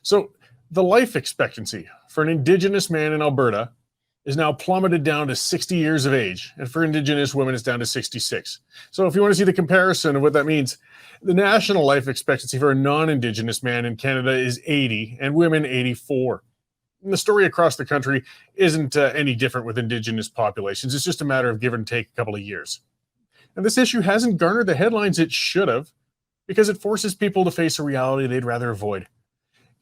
So the life expectancy for an Indigenous man in Alberta is now plummeted down to 60 years of age. And for Indigenous women, it's down to 66. So if you want to see the comparison of what that means, the national life expectancy for a non-Indigenous man in Canada is 80 and women 84. And the story across the country isn't any different with Indigenous populations. It's just a matter of give and take a couple of years. And this issue hasn't garnered the headlines it should have because it forces people to face a reality they'd rather avoid.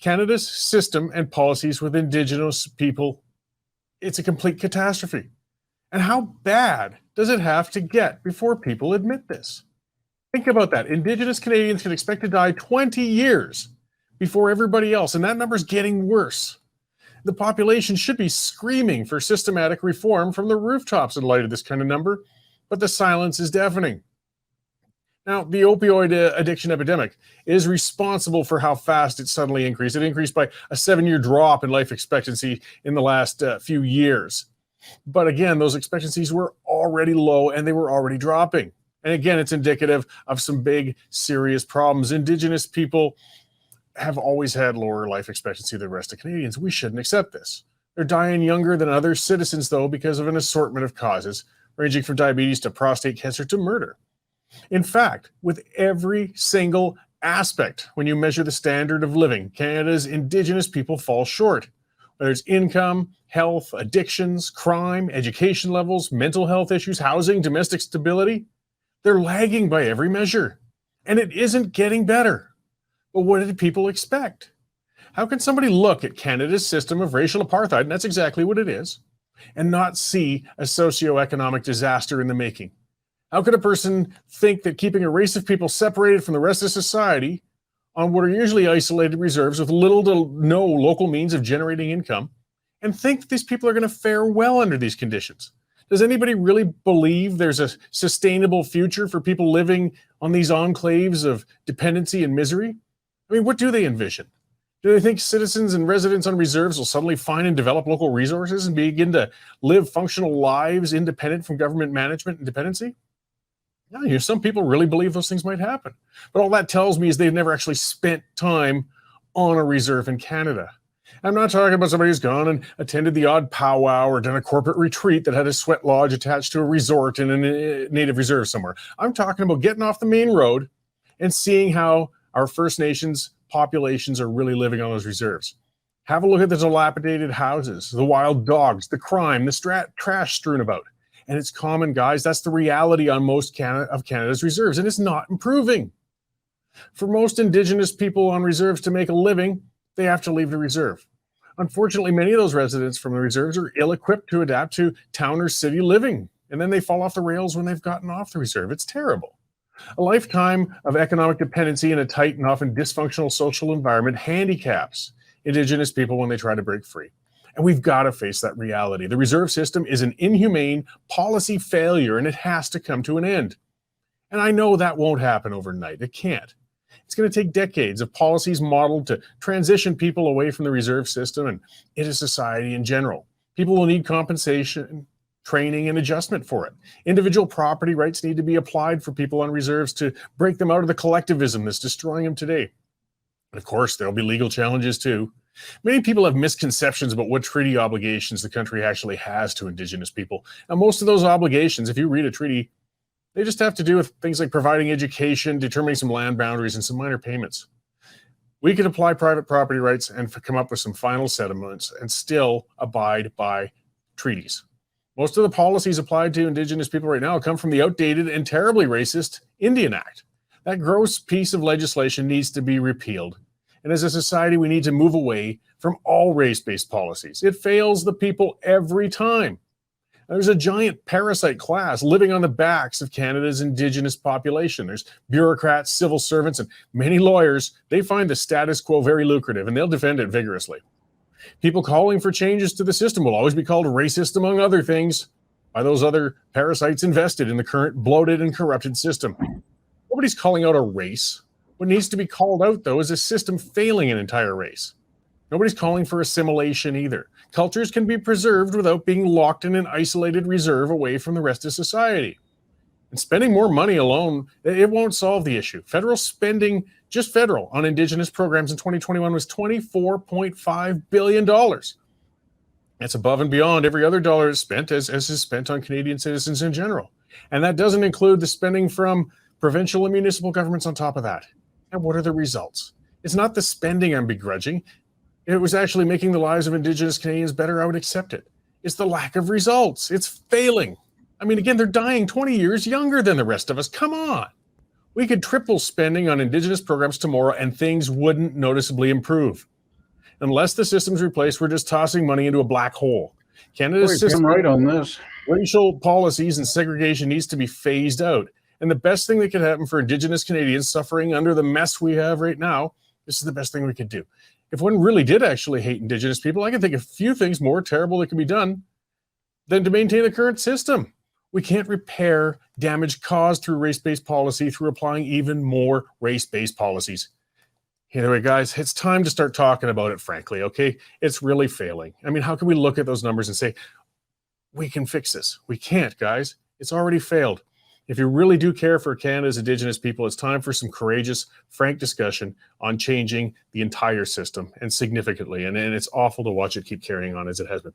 Canada's system and policies with Indigenous people, it's a complete catastrophe. And how bad does it have to get before people admit this? Think about that. Indigenous Canadians can expect to die 20 years before everybody else, and that number's getting worse. The population should be screaming for systematic reform from the rooftops in light of this kind of number, but the silence is deafening. Now, the opioid addiction epidemic is responsible for how fast it suddenly increased. It increased by a 7-year drop in life expectancy in the last few years. But again, those expectancies were already low and they were already dropping. And again, it's indicative of some big, serious problems. Indigenous people have always had lower life expectancy than the rest of Canadians. We shouldn't accept this. They're dying younger than other citizens, though, because of an assortment of causes, ranging from diabetes to prostate cancer to murder. In fact, with every single aspect, when you measure the standard of living, Canada's Indigenous people fall short. Whether it's income, health, addictions, crime, education levels, mental health issues, housing, domestic stability, they're lagging by every measure. And it isn't getting better. But what did people expect? How can somebody look at Canada's system of racial apartheid, and that's exactly what it is, and not see a socioeconomic disaster in the making? How could a person think that keeping a race of people separated from the rest of society on what are usually isolated reserves with little to no local means of generating income, and think that these people are going to fare well under these conditions? Does anybody really believe there's a sustainable future for people living on these enclaves of dependency and misery? I mean, what do they envision? Do they think citizens and residents on reserves will suddenly find and develop local resources and begin to live functional lives independent from government management and dependency? Yeah, some people really believe those things might happen. But all that tells me is they've never actually spent time on a reserve in Canada. I'm not talking about somebody who's gone and attended the odd powwow or done a corporate retreat that had a sweat lodge attached to a resort in a native reserve somewhere. I'm talking about getting off the main road and seeing how our First Nations populations are really living on those reserves. Have a look at the dilapidated houses, the wild dogs, the crime, the trash strewn about. And it's common, guys. That's the reality on most of Canada's reserves, and it's not improving. For most Indigenous people on reserves to make a living, they have to leave the reserve. Unfortunately, many of those residents from the reserves are ill-equipped to adapt to town or city living, and then they fall off the rails when they've gotten off the reserve. It's terrible. A lifetime of economic dependency in a tight and often dysfunctional social environment handicaps Indigenous people when they try to break free. And we've got to face that reality. The reserve system is an inhumane policy failure, and it has to come to an end. And I know that won't happen overnight. It can't. It's going to take decades of policies modeled to transition people away from the reserve system and into society in general. People will need compensation, training, and adjustment for it. Individual property rights need to be applied for people on reserves to break them out of the collectivism that's destroying them today. And of course, there'll be legal challenges too. Many people have misconceptions about what treaty obligations the country actually has to Indigenous people. Now, most of those obligations, if you read a treaty, they just have to do with things like providing education, determining some land boundaries, and some minor payments. We could apply private property rights and come up with some final settlements and still abide by treaties. Most of the policies applied to Indigenous people right now come from the outdated and terribly racist Indian Act. That gross piece of legislation needs to be repealed. And as a society, we need to move away from all race-based policies. It fails the people every time. There's a giant parasite class living on the backs of Canada's Indigenous population. There's bureaucrats, civil servants, and many lawyers. They find the status quo very lucrative, and they'll defend it vigorously. People calling for changes to the system will always be called racist, among other things, by those other parasites invested in the current bloated and corrupted system. Nobody's calling out a race. What needs to be called out, though, is a system failing an entire race. Nobody's calling for assimilation either. Cultures can be preserved without being locked in an isolated reserve away from the rest of society. And spending more money alone, it won't solve the issue. Federal spending, just federal, on Indigenous programs in 2021 was $24.5 billion. That's above and beyond every other dollar spent, as is spent on Canadian citizens in general. And that doesn't include the spending from provincial and municipal governments on top of that. And what are the results? It's not the spending I'm begrudging. It was actually making the lives of Indigenous Canadians better. I would accept it. It's the lack of results. It's failing. I mean, again, they're dying 20 years younger than the rest of us. Come on. We could triple spending on Indigenous programs tomorrow and things wouldn't noticeably improve. Unless the system's replaced, we're just tossing money into a black hole. Canada's system, right on this. Racial policies and segregation needs to be phased out. And the best thing that could happen for Indigenous Canadians suffering under the mess we have right now, this is the best thing we could do. If one really did actually hate Indigenous people, I can think of a few things more terrible that could be done than to maintain the current system. We can't repair damage caused through race-based policy through applying even more race-based policies. Anyway, guys, it's time to start talking about it, frankly, okay? It's really failing. I mean, how can we look at those numbers and say, we can fix this? We can't, guys. It's already failed. If you really do care for Canada's Indigenous people, it's time for some courageous, frank discussion on changing the entire system, and significantly. And it's awful to watch it keep carrying on as it has been.